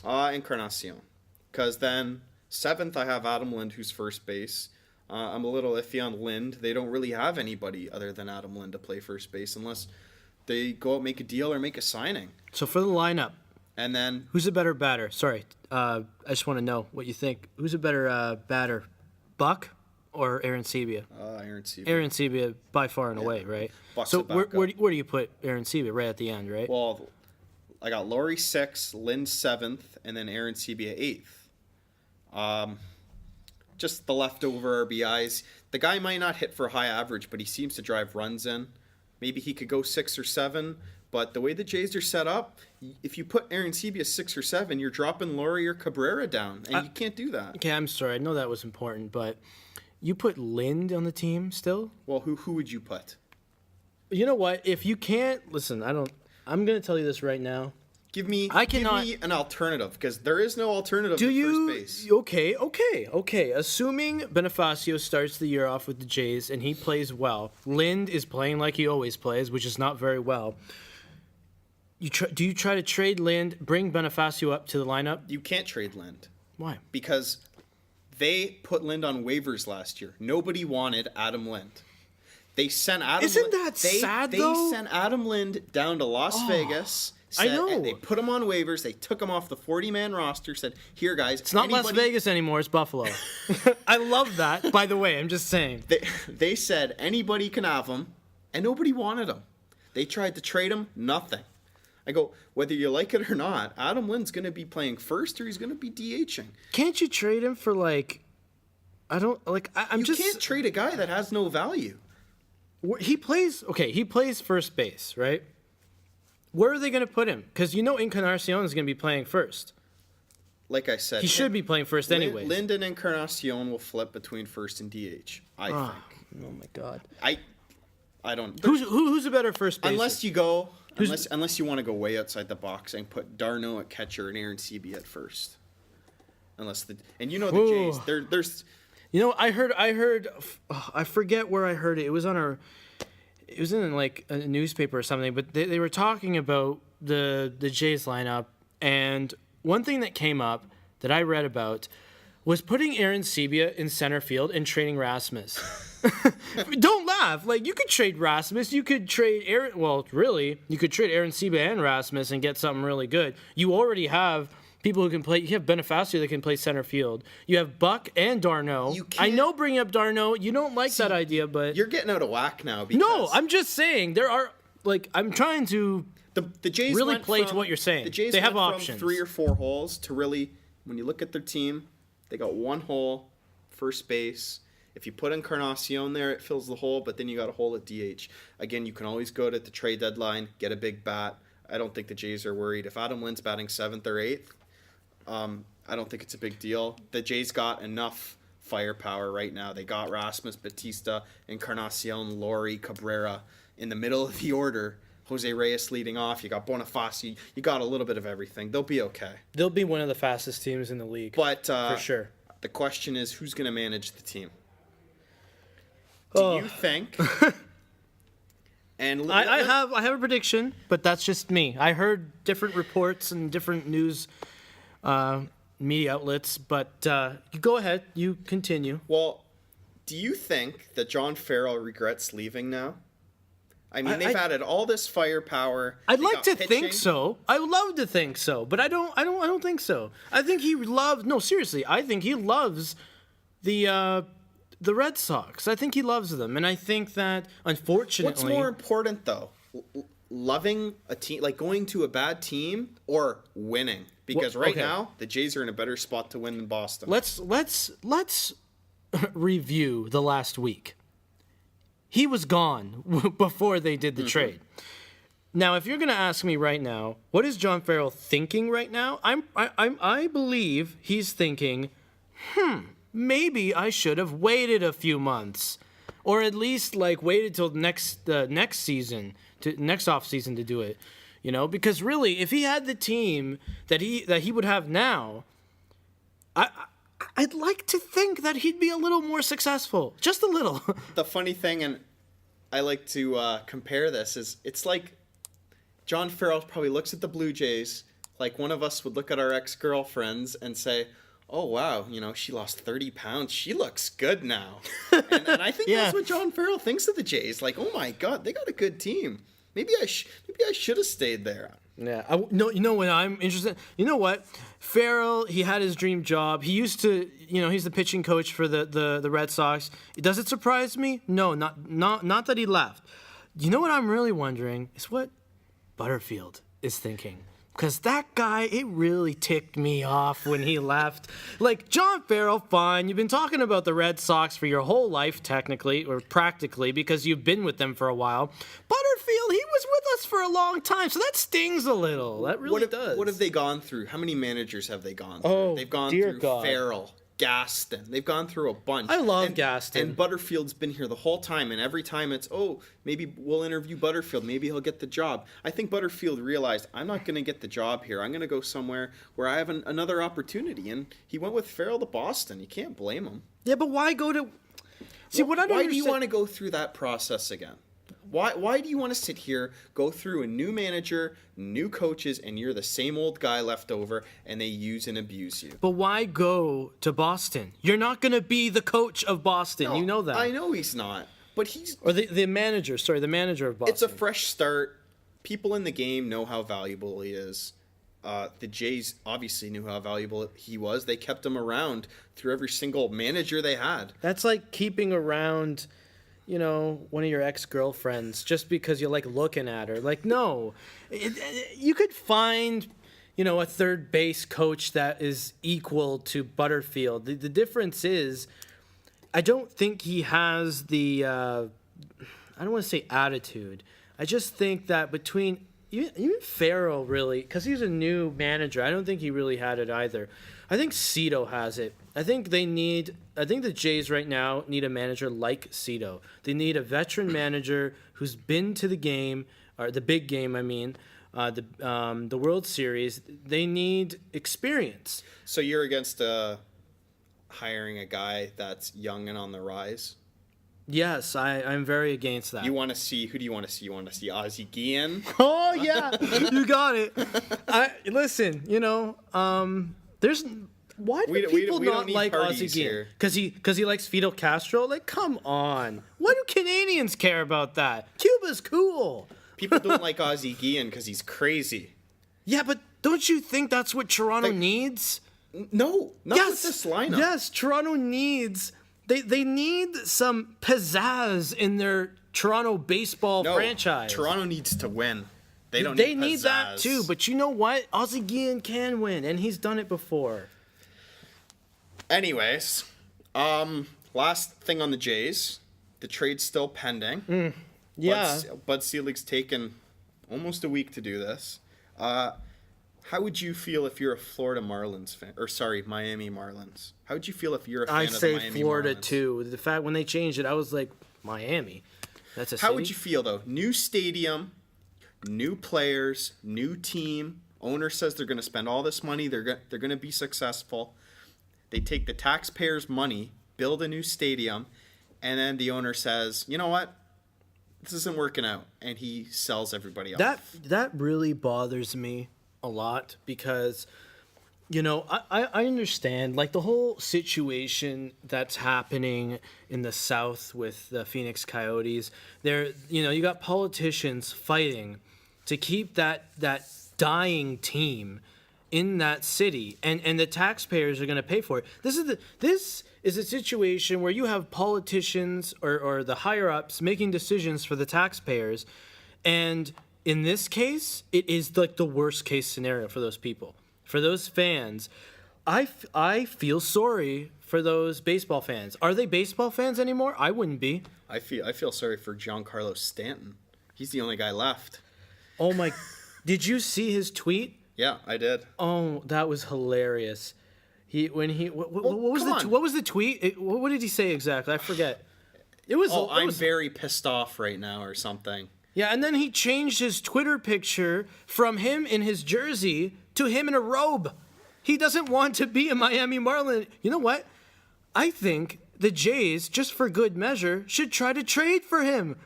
Encarnacion. Because then 7th, I have Adam Lind, who's first base. I'm a little iffy on Lind. They don't really have anybody other than Adam Lind to play first base unless they go out, make a deal, or make a signing. So for the lineup, and then who's a better batter? Sorry, I just want to know what you think. Who's a better batter, Buck or Aaron Sebia? Aaron Sebia. Aaron Sebia by far and away, right? Buck's so a backup. where do you put Aaron Sebia? Right at the end, right? Well, I got Laurie 6th, Lind 7th, and then Aaron Sebia 8th. Just the leftover RBIs. The guy might not hit for high average, but he seems to drive runs in. Maybe he could go 6 or 7, but the way the Jays are set up, if you put Aaron Sebia 6 or 7, you're dropping Laurie or Cabrera down, and you can't do that. Okay, I'm sorry. I know that was important, but you put Lind on the team still? Well, who would you put? You know what? If you can't listen, I'm going to tell you this right now. Give me an alternative, because there is no alternative to first base. Okay. Assuming Bonifacio starts the year off with the Jays and he plays well, Lind is playing like he always plays, which is not very well. Do you try to trade Lind, bring Bonifacio up to the lineup? You can't trade Lind. Why? Because they put Lind on waivers last year. Nobody wanted Adam Lind. They sent Adam. Isn't that sad, though? They sent Adam Lind down to Las Vegas. I know. And they put him on waivers. They took him off the 40-man roster. Said, "Here, guys." It's not Las Vegas anymore. It's Buffalo. I love that. By the way, I'm just saying. They said anybody can have him, and nobody wanted him. They tried to trade him. Nothing. I go, whether you like it or not, Adam Lind's going to be playing first, or he's going to be DHing. Can't you trade him for I'm You can't trade a guy that has no value. He plays first base, right? Where are they going to put him? Because Encarnacion is going to be playing first. Like I said, he should be playing first anyway. Lind and Encarnacion will flip between first and DH. I think. Oh my God. I don't. Who's a better first baseman? Unless you want to go way outside the box and put Darno at catcher and Aaron Sebia at first. The Jays. There's. I heard. I forget where I heard it. It was in a newspaper or something. But they were talking about the Jays lineup, and one thing that came up that I read about was putting Aaron Sebia in center field and trading Rasmus. Don't laugh. You could trade Rasmus. You could trade Aaron. Well, really, you could trade Aaron Sebia and Rasmus and get something really good. You already have people who can play. You have Bonifacio that can play center field. You have Buck and Darno. I know bringing up Darno, you don't like that idea, but you're getting out of whack now. No, I'm just saying there are I'm trying to the Jays really play to what you're saying. The Jays have went options. From 3 or 4 holes to really, when you look at their team, they got 1 hole, first base. If you put Encarnacion there, it fills the hole, but then you got a hole at DH. Again, you can always go to the trade deadline, get a big bat. I don't think the Jays are worried. If Adam Lind's batting 7th or 8th, I don't think it's a big deal. The Jays got enough firepower right now. They got Rasmus, Batista, Encarnacion, Laurie, Cabrera in the middle of the order. Jose Reyes leading off. You got Bonifacio. You got a little bit of everything. They'll be okay. They'll be one of the fastest teams in the league. But for sure. The question is, who's going to manage the team? Do you think? And I have a prediction, but that's just me. I heard different reports and different news media outlets, but you go ahead. You continue. Well, do you think that John Farrell regrets leaving now? I mean, they've added all this firepower. I'd like to think so. I would love to think so, but I don't think so. I think he loves. No, seriously, I think he loves the Red Sox. I think he loves them, and I think that unfortunately, what's more important though, loving a team, going to a bad team, or winning? Because now the Jays are in a better spot to win than Boston. Let's review the last week. He was gone before they did the trade. Now, if you're going to ask me right now, what is John Farrell thinking right now? I believe he's thinking, maybe I should have waited a few months, or at least waited till next season, next off season to do it. Because really, if he had the team that he would have now, I'd like to think that he'd be a little more successful, just a little. The funny thing, and I like to compare this, is it's like John Farrell probably looks at the Blue Jays like one of us would look at our ex-girlfriends and say, oh, wow, she lost 30 pounds. She looks good now. And I think that's what John Farrell thinks of the Jays. Like, oh, my God, they got a good team. Maybe I should have stayed there. Yeah. No, you know what I'm interested. You know what? Farrell, he had his dream job. He used to, he's the pitching coach for the Red Sox. Does it surprise me? No, not that he left. You know what I'm really wondering is what Butterfield is thinking. Because that guy, it really ticked me off when he left. Like, John Farrell, fine. You've been talking about the Red Sox for your whole life, technically, or practically, because you've been with them for a while. Butterfield, he was with us for a long time, so that stings a little. That really does. What have they gone through? How many managers have they gone through? Oh, They've gone dear through God. Farrell, Gaston. They've gone through a bunch. I love Gaston. And Butterfield's been here the whole time, and every time it's, maybe we'll interview Butterfield. Maybe he'll get the job. I think Butterfield realized, I'm not going to get the job here. I'm going to go somewhere where I have another opportunity. And he went with Farrell to Boston. You can't blame him. Yeah, but why go to... See, what I don't Why do you want to go through that process again? Why do you want to sit here, go through a new manager, new coaches, and you're the same old guy left over, and they use and abuse you? But why go to Boston? You're not going to be the coach of Boston. You know that. I know he's not, but he's... Or the manager. Sorry, the manager of Boston. It's a fresh start. People in the game know how valuable he is. The Jays obviously knew how valuable he was. They kept him around through every single manager they had. That's like keeping around... one of your ex-girlfriends just because you like looking at her. Like, no. You could find, a third base coach that is equal to Butterfield. The difference is, I don't think he has the, I don't want to say attitude. I just think that between, even Farrell really, because he's a new manager, I don't think he really had it either. I think Cito has it. I think the Jays right now need a manager like Cito. They need a veteran manager who's been to the game, or the big game, I mean, the World Series. They need experience. So you're against hiring a guy that's young and on the rise? Yes, I'm very against that. Who do you want to see? You want to see Ozzie Guillen? Oh, yeah, you got it. Listen, there's... Why do people not like Ozzie Guillen? Because he likes Fidel Castro? Like, come on. Why do Canadians care about that? Cuba's cool. People don't like Ozzie Guillen because he's crazy. Yeah, but don't you think that's what Toronto needs? No, not with this lineup. Yes, Toronto needs... They need some pizzazz in their Toronto baseball franchise. Toronto needs to win. They need that too, but you know what? Ozzie Guillen can win, and he's done it before. Anyways, last thing on the Jays, the trade's still pending. Yeah. Bud Selig's taken almost a week to do this. How would you feel if you're a Florida Marlins fan? Or sorry, Miami Marlins. How would you feel if you're a fan of the Miami Marlins? I say Florida too. The fact when they changed it, I was like, Miami. That's a city? How would you feel though? New stadium, new players, new team. Owner says they're going to spend all this money. They're going to be successful. They take the taxpayers' money, build a new stadium, and then the owner says, you know what? This isn't working out. And he sells everybody off. That really bothers me a lot because, I understand, like, the whole situation that's happening in the South with the Phoenix Coyotes. You got politicians fighting to keep that dying team in that city, and the taxpayers are going to pay for it. This is a situation where you have politicians or the higher ups making decisions for the taxpayers, and in this case, it is like the worst case scenario for those people, for those fans. I feel sorry for those baseball fans. Are they baseball fans anymore? I wouldn't be. I feel sorry for Giancarlo Stanton. He's the only guy left. Oh my! Did you see his tweet? Yeah, I did. Oh, that was hilarious. What was the tweet? What did he say exactly? I forget. I'm very pissed off right now or something. Yeah, and then he changed his Twitter picture from him in his jersey to him in a robe. He doesn't want to be a Miami Marlin. You know what? I think the Jays, just for good measure, should try to trade for him.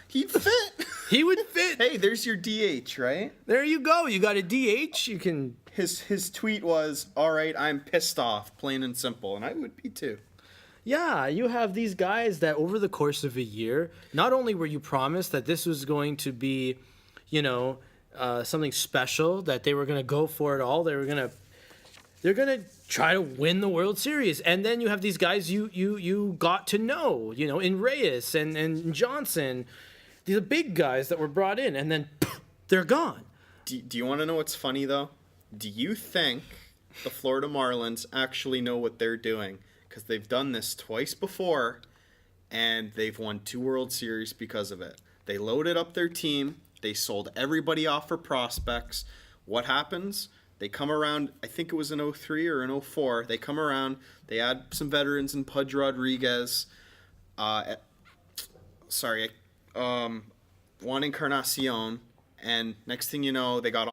He'd fit. He would fit. Hey, there's your DH, right? There you go. You got a DH. You can. His tweet was, "All right, I'm pissed off, plain and simple," and I would be too. Yeah, you have these guys that over the course of a year, not only were you promised that this was going to be, something special, that they were going to go for it all, they're gonna try to win the World Series, and then you have these guys you got to know, in Reyes and Johnson, these are big guys that were brought in, and then they're gone. Do you want to know what's funny though? Do you think the Florida Marlins actually know what they're doing? Because they've done this twice before, and they've won 2 World Series because of it. They loaded up their team. They sold everybody off for prospects. What happens? They come around, I think it was in 03 or in 04. They come around. They add some veterans in Pudge Rodriguez. Juan Encarnacion. And next thing you know, they got